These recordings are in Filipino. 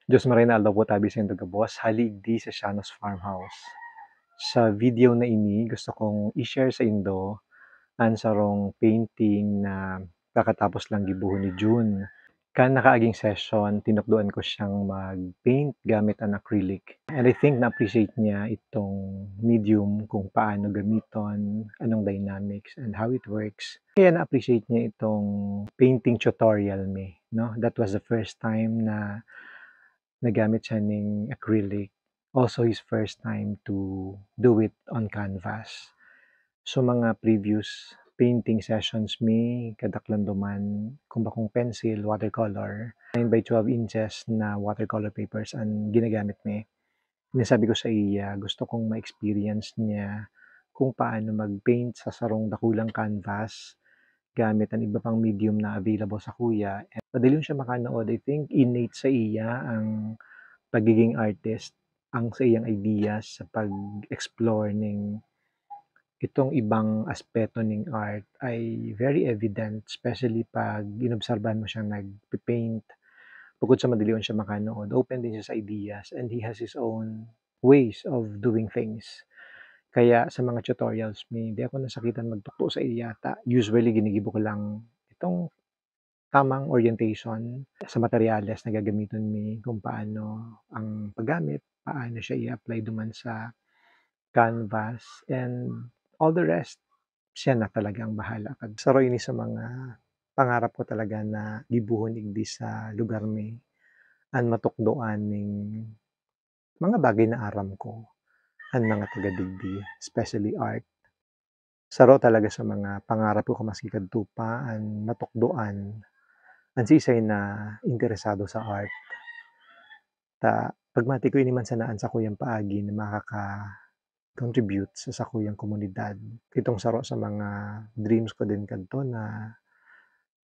Diyos Marinaldo po tabi sa Gabos, haligdi sa Shanos Farmhouse. Sa video na ini, gusto kong i-share sa Indo ang sarong painting na kakatapos lang gibuhon ni June. Kan nakaaging session, tinukduan ko siyang mag-paint gamit ang acrylic. And I think na-appreciate niya itong medium, kung paano gamiton, anong dynamics, and how it works. Kaya na-appreciate niya itong painting tutorial me. No? That was the first time na nagamit siya ng acrylic. Also his first time to do it on canvas. So mga previous painting sessions mi, kadaklan duman, kung bakong pencil, watercolor, 9 by 12 inches na watercolor papers ang ginagamit mi. Sinasabi ko sa iya, gusto kong ma-experience niya kung paano mag-paint sa sarong dakulang canvas gamit ang iba pang medium na available sa kuya. And madali siya makanood. I think innate sa iya ang pagiging artist, ang sa iyang ideas sa pag-explore ng itong ibang aspeto ng art ay very evident, especially pag inobserbahan mo siyang nag-paint. Bukod sa madali siya makanood, open din siya sa ideas and he has his own ways of doing things. Kaya sa mga tutorials mi, di ako nasakitan magtukto sa iya yata. Usually ginigibo ko lang itong tamang orientation sa materyales na gagamiton mi, kung paano ang paggamit, paano siya i-apply duman sa canvas, and all the rest, siya na talaga ang bahala. Saro ini sa mga pangarap ko talaga na gibuhon igdi sa lugar mi, an matukdoan ning mga bagay na aram ko, an mga taga-digdi, especially art. Saro talaga sa mga pangarap ko maski kadto pa an matukdoan ang sisay na interesado sa art. Pagmati ko ini man sanaan sa kuyang paagi na makaka-contribute sa sakuyang komunidad. Itong saro sa mga dreams ko din kadto na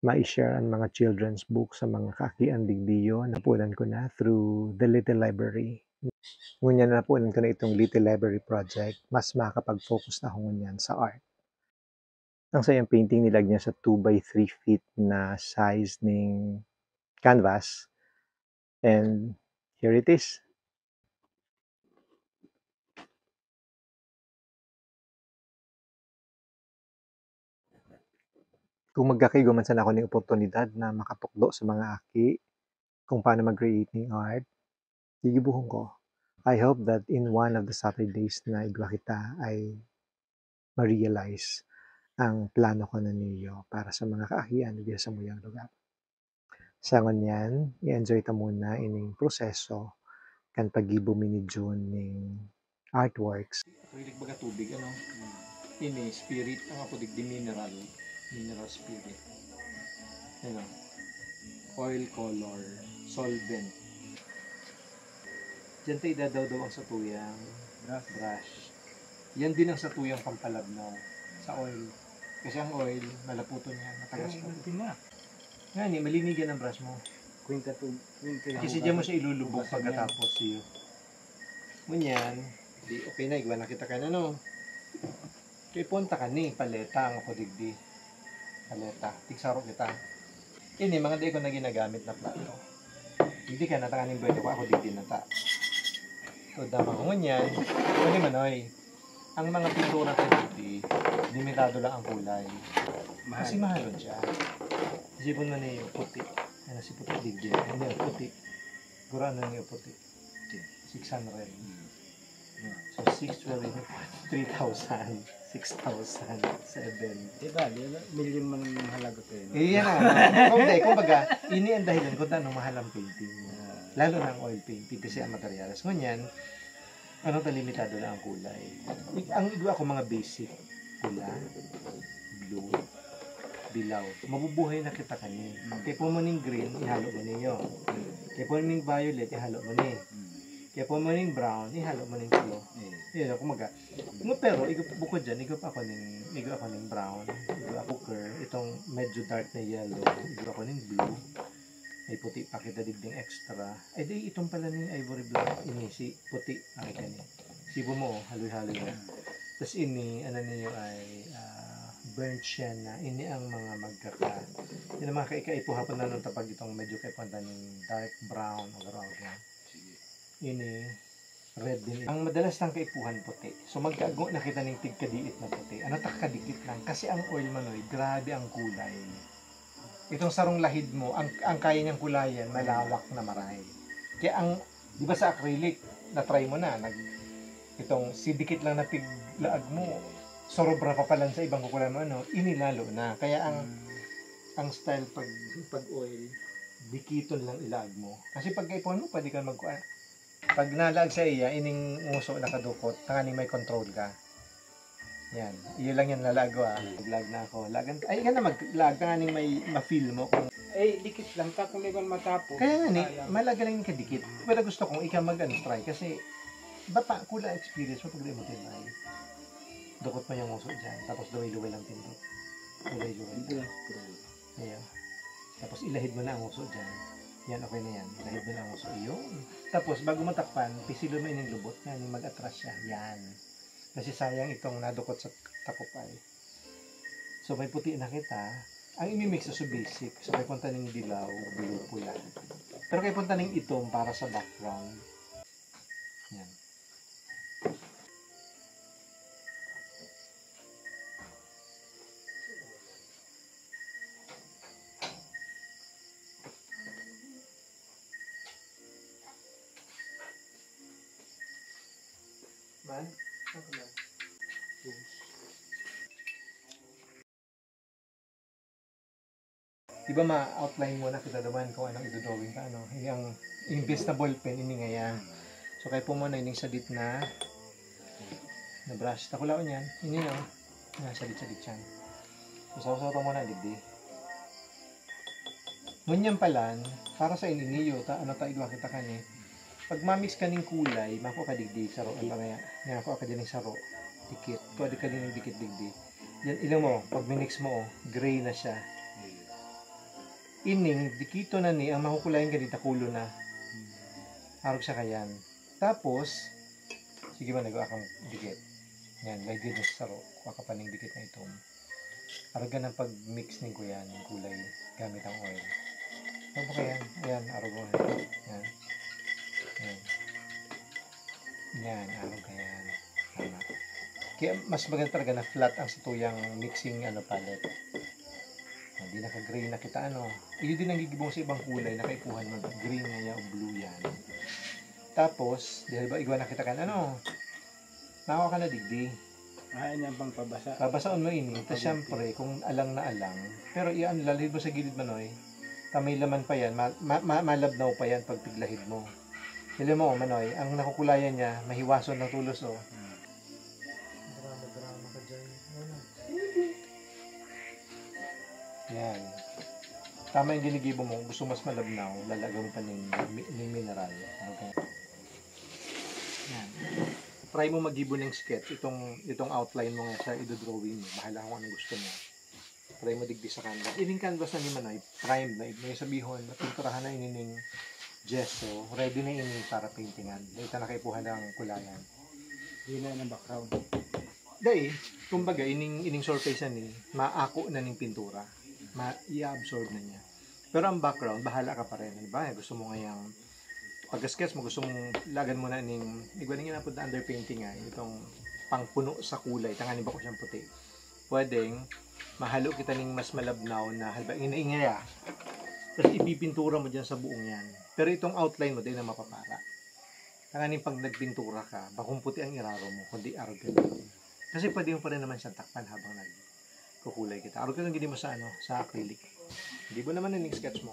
mai-share ang mga children's book sa mga kaakian digdiyo. Napunan ko na through the Little Library. Ngunyan na napunan ko na itong Little Library project, mas makakapag-focus na ako ngunyan sa art. Ang sayang painting nilag niya sa 2 by 3 feet na size ng canvas. And here it is. Kung magkakigo man sana ako ng oportunidad na makatukdo sa mga aki kung paano mag-create ng art, gigibuhon ko. I hope that in one of the Saturdays na igwa kita ay ma-realize ang plano ko na niyo para sa mga kaakian dito sa muyang lugar. Sa ngunyan, i-enjoy ta muna ining proseso kan pagibo mi ni June ning artworks. Acrylic baga tubig, ano? Ini, spirit, ang ako digdi mineral spirit. Ano? Oil color, solvent. Diyan tayo idadaw-daw ang satuyang brush. Yan din ang satuyang pampalabnaw sa oil. Kasi ang oil, malaputon yan, matagas po. Nga ni, malinigan ang brush mo. Kasi diyan mo siya ilulubog pagkatapos siyo. Ngunyan, di okay na, igwa na kita ka na, no? Kaya punta ka ni, paleta ang ako digdi. Paleta, tiksaro kita. Ini, mga di ko na ginagamit na plato. Hindi ka natanganin ba ito ko, ako digdi na ta. So, damang ngunyan, pwede manoy. Ang mga pintura sa digdi, limitado lang ang kulay. Kasi mahalon siya. Isipon mo na yung puti. Ano si puti digdi? Ano yung puti? Gura ano yung puti? 600. So 612, 3,000, 6,000, 7. Diba, million man ang halaga ko yun. Yan na. Kumbaga, ini ang dahilan kung tanong mahal ang painting. Lalo na ang oil painting kasi ang materials. Ngunyan, ano ta limitado na ang kulay. Ang igwa ko mga basic. Pula, blue, dilaw. Mabubuhay na kita kani. Kaya po mo ning green, ihalo mo ninyo. Kaya po ning violet, ihalo mo ni. Kaya po mo ning brown, ihalo mo ning blue. Yan ako maga. Pero bukod dyan, igo ako ning brown, igo ako itong medyo dark na yellow, igo ako ning blue. May puti pa kita digding extra. Ay di itong pala ning ivory black, ini si puti ang kani. Sibo mo, haloy-haloy na. Tapos ini, ano ninyo ay burnt siya na ini ang mga magkaka. Yan ang mga kaikaipo hapon na nung tapag itong medyo kaipunta ng dark brown o garo yan. Ini red din. Ang madalas ng kaipuhan puti. So magkago na kita ng tigkadiit na puti. Ano takadikit lang kasi ang oil manoy, grabe ang kulay. Itong sarong lahid mo, ang kaya niyang kulayan, malawak na maray. Kaya ang, di ba sa acrylic, na-try mo na, itong sidikit lang na piglaag mo, sorobra pa pala sa ibang kukulan mo, ano, inilalo na. Kaya ang style pag oil, dikiton lang ilaag mo. Kasi pag kaipon mo, pwede ka pag nalag sa iya, ining nguso nakadukot, tanganing may control ka. Yan. Iyon lang yan lalago Lag na ako. Lagan. Ay, ka na mag-lag. Tanganing may ma-feel mo. Eh, dikit lang ta kung ikaw matapos. Kaya nga ni, malaga lang yung kadikit. Pero gusto kong ikaw mag-try kasi bata, kula experience mo pag di mo tinry. Dukot mo yung nguso dyan. Tapos luway-luway lang pindot. Luway-luway. Ayan. Tapos ilahid mo na ang nguso dyan. Yan, okay na yan. Ilahid mo na ang nguso. Yun. Tapos, bago matakpan, pisilo mo yung lubot. Yan, mag-atras siya. Yan. Kasi sayang itong nadukot sa takupay. So, may puti na kita. Ang imimix sa basic. So, may punta ng dilaw, blue, pula. Pero kay punta ng itom para sa background. Yan. Man? Ako man. Diba ma-outline mo na kita naman kung anong idodrawing ka, ano? Yung imbes na ballpen, ini nga yan. So, kaya po mo na ining sadit na brush. Takulaon yan. Ini no? Yan, sadit-sadit yan. So, saw-saw mo na, digdi. Ngunyan palan, para sa ininiyo, ano tayo gawa kita kanya. Pag mamix ka ng kulay, mako ka digdi sa ro. Ang bangaya. Nga ako ka din sa ro. Dikit. Kuha ka din ng dikit digdi. Yan, ilang mo, pag minix mo, gray na siya. Ining, dikito na ni, ang makukulayan ka dito, kulo na. Harap siya kayan. Tapos, sige ba, nagawa kang dikit. Yan, may din sa ro. Kuha ka pa ng dikit na itong. Harap ka ng pag-mix ng kuyan, ng kulay, gamit ang oil. Ano ba kayan? Ayan, harap mo. Yan. Yan. Yan, harap ka yan. Tama. Kaya mas maganda talaga na flat ang situyang mixing palette. Hindi naka-gray na kita Iyo din ang gigibong sa ibang kulay, nakaipuhan mo. Green na yan o blue yan. Tapos, di ba igwa na kita nakawa ka na digdi. Yan bang pabasa? Babasaon mo ini. Tapos syempre, kung alang na alang. Pero iyan, lalahid mo sa gilid manoy. Tamay laman pa yan. Malabnaw pa yan pag piglahid mo. Alam mo, manoy, ang nakukulayan niya, mahiwason ng tulos Drama ka dyan. Yan. Tama yung ginigibo mo. Gusto mas malabnaw, lalagyan mo pa ng mineral. Okay. Yan. Try mo magibo ng sketch. Itong outline mo nga sa idodrawing mo. Bahala kung anong gusto mo. Try mo digdi sa canvas. Ining canvas na ni Manoy, primed na. May sabihon, napinturahan na inining gesso. Ready na ini para paintingan. Ito na kaipuhan ng kulayan. Hila ng background. Dahil, kumbaga, ining surface na ni, maako na ning pintura. I-absorb na niya. Pero ang background, bahala ka pa rin. Diba? Gusto mo ngayang, pag-sketch mo, gusto mong lagan mo na ning, igwa nang ginapod na underpainting itong pangpuno sa kulay. Tanganin ba ko siyang puti. Pwedeng, mahalo kita ning mas malabnaw na, halba, ina-ingaya. Tapos ipipintura mo dyan sa buong yan. Pero itong outline mo, din na mapapara. Tanganin pag nagpintura ka, bakong puti ang iraro mo, kundi arrogant. Kasi pwede mo pa rin naman siyang takpan habang nagkukulay kita. Arrogant ang gini mo sa sa acrylic. Hindi mo naman yung sketch mo.